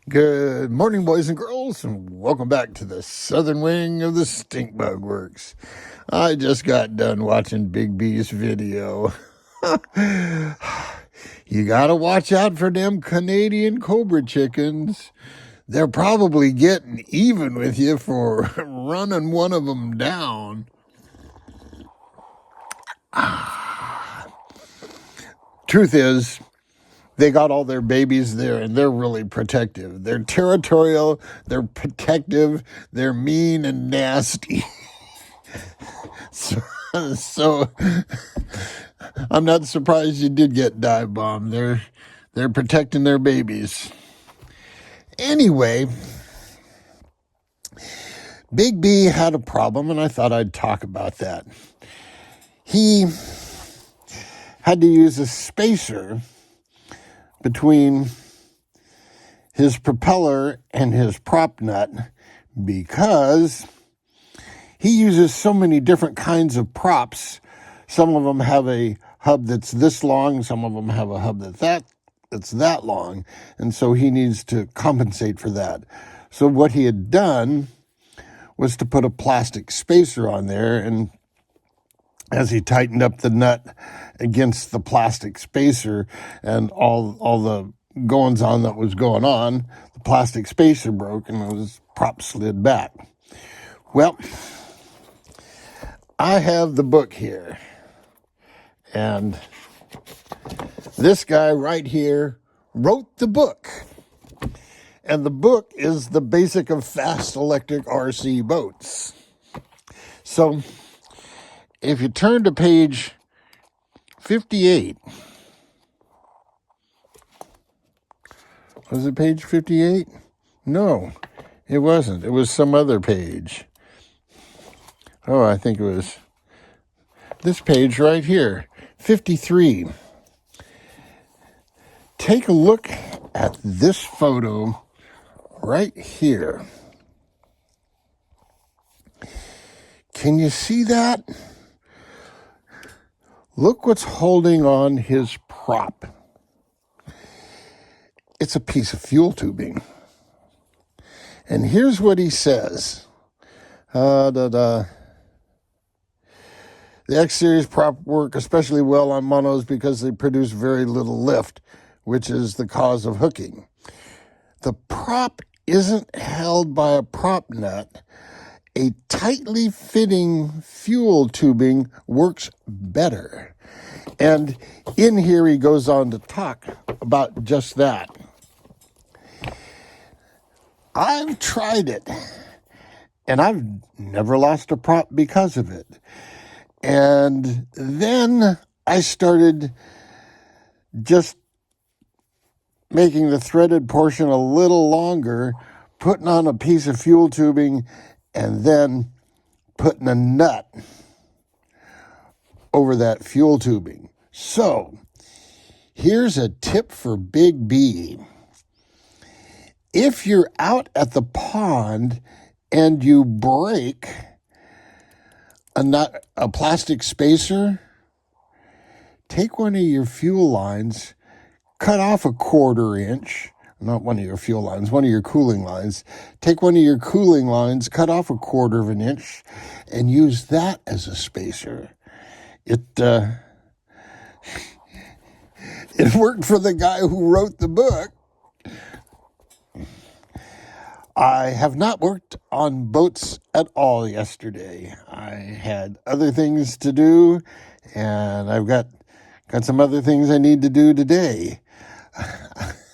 Good morning, boys and girls, and welcome back to the southern wing of the Stink Bug Works. I just got done watching Big B's video. You gotta watch out for them Canadian Cobra chickens. They're probably getting even with you for running one of them down. Truth is, they got all their babies there, and they're really protective. They're territorial, they're protective, they're mean and nasty. So I'm not surprised you did get dive bombed. They're protecting their babies. Anyway, Big B had a problem, and I thought I'd talk about that. He had to use a spacer between his propeller and his prop nut because he uses so many different kinds of props. Some of them have a hub that's this long, some of them have a hub that's that long, and so he needs to compensate for that. So what he had done was to put a plastic spacer on there, and as he tightened up the nut against the plastic spacer and all the goings on that was going on, the plastic spacer broke and his prop slid back. Well, I have the book here, and this guy right here wrote the book. And the book is The Basic of Fast Electric RC Boats. So if you turn to page 58, was it page 58? No, it wasn't. It was some other page. Oh, I think it was this page right here, 53. Take a look at this photo right here. Can you see that? Look what's holding on his prop. It's a piece of fuel tubing. And here's what he says. The X-Series prop work especially well on monos because they produce very little lift, which is the cause of hooking. The prop isn't held by a prop nut. A tightly fitting fuel tubing works better. And in here he goes on to talk about just that. I've tried it, and I've never lost a prop because of it. And then I started just making the threaded portion a little longer, putting on a piece of fuel tubing, and then putting a nut over that fuel tubing. So here's a tip for Big B. If you're out at the pond and you break a plastic spacer, take one of your fuel lines, cut off a 1/4 inch, not one of your fuel lines, one of your cooling lines. Take one of your cooling lines, cut off a 1/4 inch, and use that as a spacer. It worked for the guy who wrote the book. I have not worked on boats at all yesterday. I had other things to do, and I've got some other things I need to do today.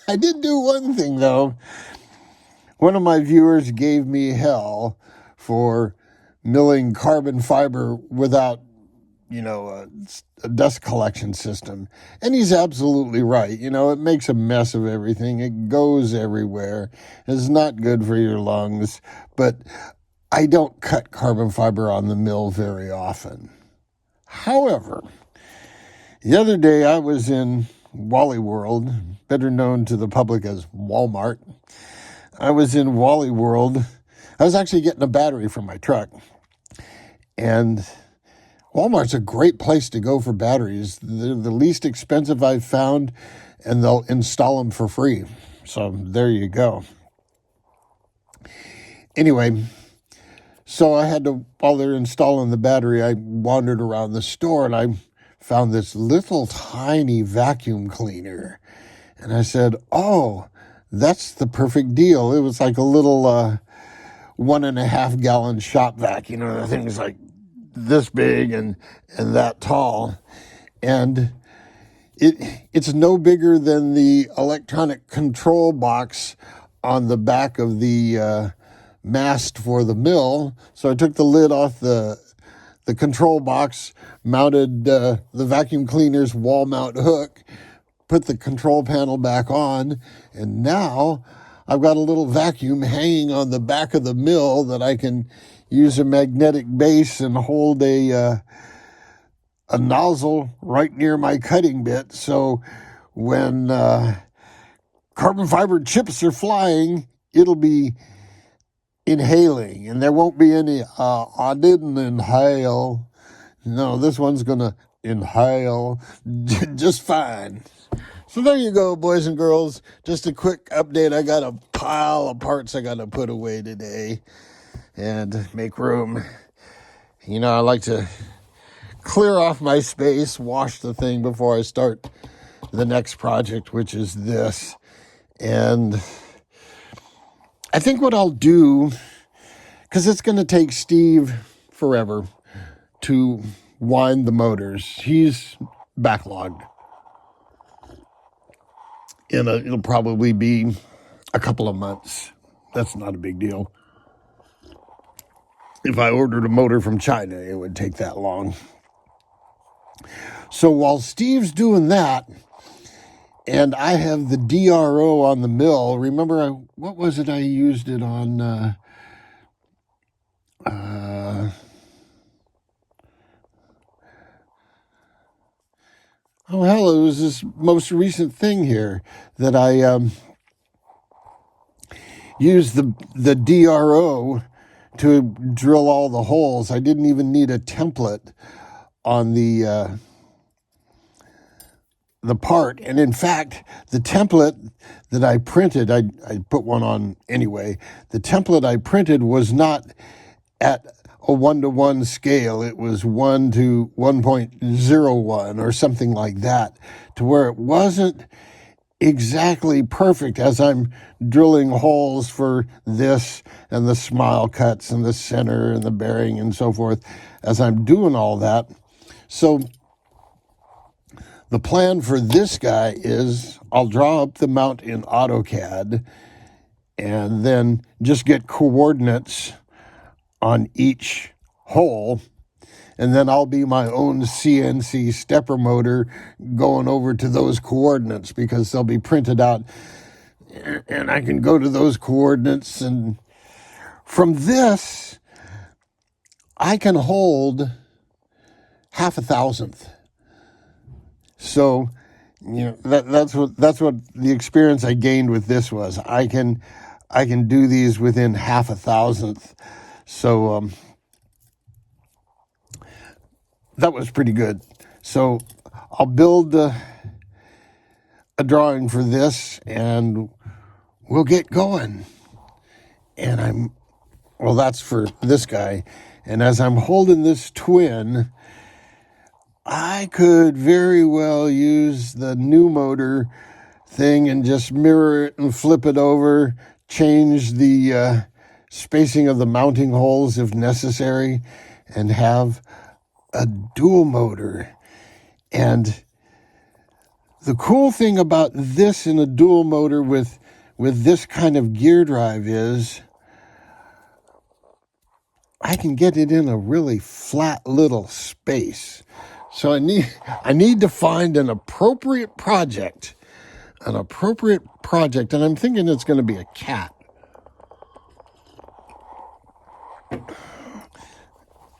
I did do one thing, though. One of my viewers gave me hell for milling carbon fiber without, a dust collection system. And he's absolutely right. It makes a mess of everything. It goes everywhere. It's not good for your lungs. But I don't cut carbon fiber on the mill very often. However, the other day I was in Wally World, better known to the public as Walmart. I was in Wally World. I was actually getting a battery for my truck. And Walmart's a great place to go for batteries. They're the least expensive I've found, and they'll install them for free. So there you go. Anyway, so I had to, while they're installing the battery, I wandered around the store and I found this little tiny vacuum cleaner. And I said, oh, that's the perfect deal. It was like a little 1.5 gallon shop vac. You know, the thing's like this big and that tall. And it's no bigger than the electronic control box on the back of the mast for the mill. So I took the lid off the control box, mounted the vacuum cleaner's wall mount hook, put the control panel back on, and now I've got a little vacuum hanging on the back of the mill that I can use a magnetic base and hold a nozzle right near my cutting bit. So when carbon fiber chips are flying, it'll be inhaling, and there won't be any, I didn't inhale. No, this one's going to inhale just fine. So there you go, boys and girls. Just a quick update. I got a pile of parts I got to put away today and make room. You know, I like to clear off my space, wash the thing before I start the next project, which is this. And I think what I'll do, because it's going to take Steve forever to wind the motors. He's backlogged. And it'll probably be a couple of months. That's not a big deal. If I ordered a motor from China, it would take that long. So while Steve's doing that, and I have the DRO on the mill, remember, what was it I used it on? Oh, hell, it was this most recent thing here that I used the DRO to drill all the holes. I didn't even need a template on the part. And in fact, the template that I printed, I put one on anyway. The template I printed was not at a 1-to-1 scale. It was 1 to 1.01 or something like that, to where it wasn't exactly perfect as I'm drilling holes for this and the smile cuts and the center and the bearing and so forth as I'm doing all that. So the plan for this guy is I'll draw up the mount in AutoCAD and then just get coordinates on each hole, and then I'll be my own CNC stepper motor going over to those coordinates because they'll be printed out, and I can go to those coordinates, and from this I can hold 0.5 thousandth. So, you know, that's what the experience I gained with this was. I can do these within 0.5 thousandth. So that was pretty good. So I'll build a drawing for this and we'll get going. And that's for this guy. And as I'm holding this twin, I could very well use the new motor thing and just mirror it and flip it over, change the spacing of the mounting holes if necessary, and have a dual motor. And the cool thing about this in a dual motor with this kind of gear drive is I can get it in a really flat little space. So I need to find an appropriate project, and I'm thinking it's going to be a cat.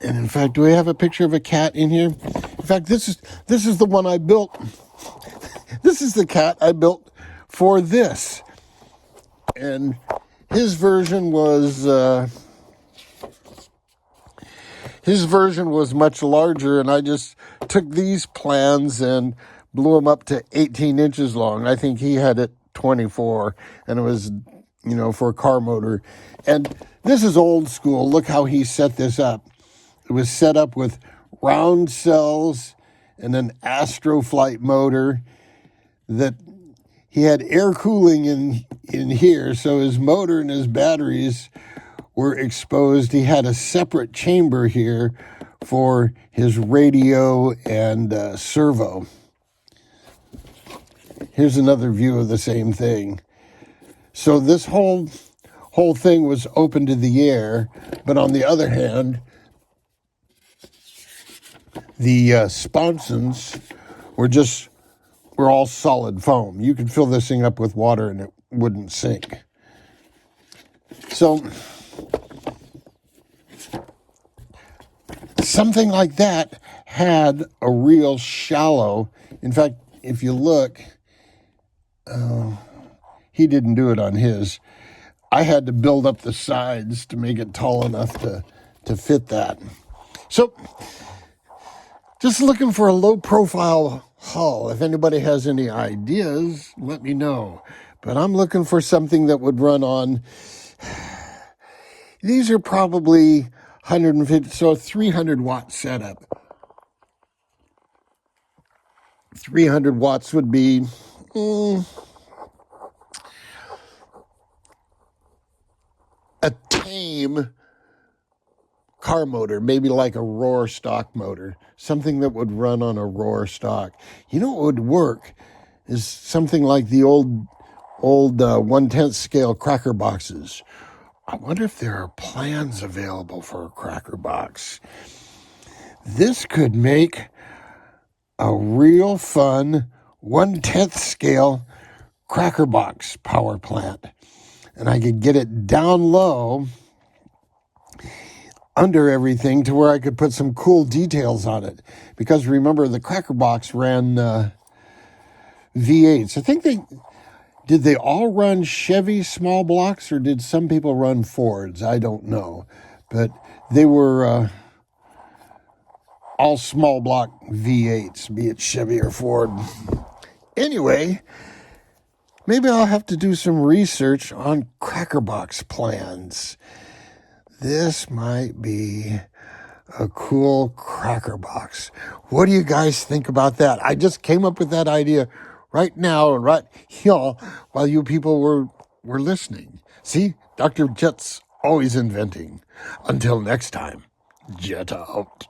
And in fact, do we have a picture of a cat in here? In fact, this is the one I built. This is the cat I built for this. And his version was much larger, and I just took these plans and blew them up to 18 inches long. I think he had it 24, and it was for a car motor. And this is old school. Look how he set this up. It was set up with round cells and an Astroflight motor that he had air cooling in here, so his motor and his batteries were exposed. He had a separate chamber here for his radio and servo. Here's another view of the same thing. So this whole thing was open to the air, but on the other hand, the sponsons were all solid foam. You could fill this thing up with water and it wouldn't sink. So something like that had a real shallow. In fact, if you look, he didn't do it on his. I had to build up the sides to make it tall enough to fit that. So just looking for a low profile hull. If anybody has any ideas, let me know. But I'm looking for something that would run on, these are probably 150, so a 300 watt setup. 300 watts would be a tame car motor, maybe like a Roar stock motor, something that would run on a Roar stock. You know what would work is something like the old 1/10 scale cracker boxes. I wonder if there are plans available for a cracker box. This could make a real fun 1/10 scale cracker box power plant. And I could get it down low under everything to where I could put some cool details on it. Because remember, the cracker box ran V8s. I think did they all run Chevy small blocks, or did some people run Fords? I don't know. But they were all small block V8s, be it Chevy or Ford. Anyway, maybe I'll have to do some research on cracker box plans. This might be a cool cracker box. What do you guys think about that? I just came up with that idea right now, right here, while you people were listening. See, Dr. Jet's always inventing. Until next time, Jet out.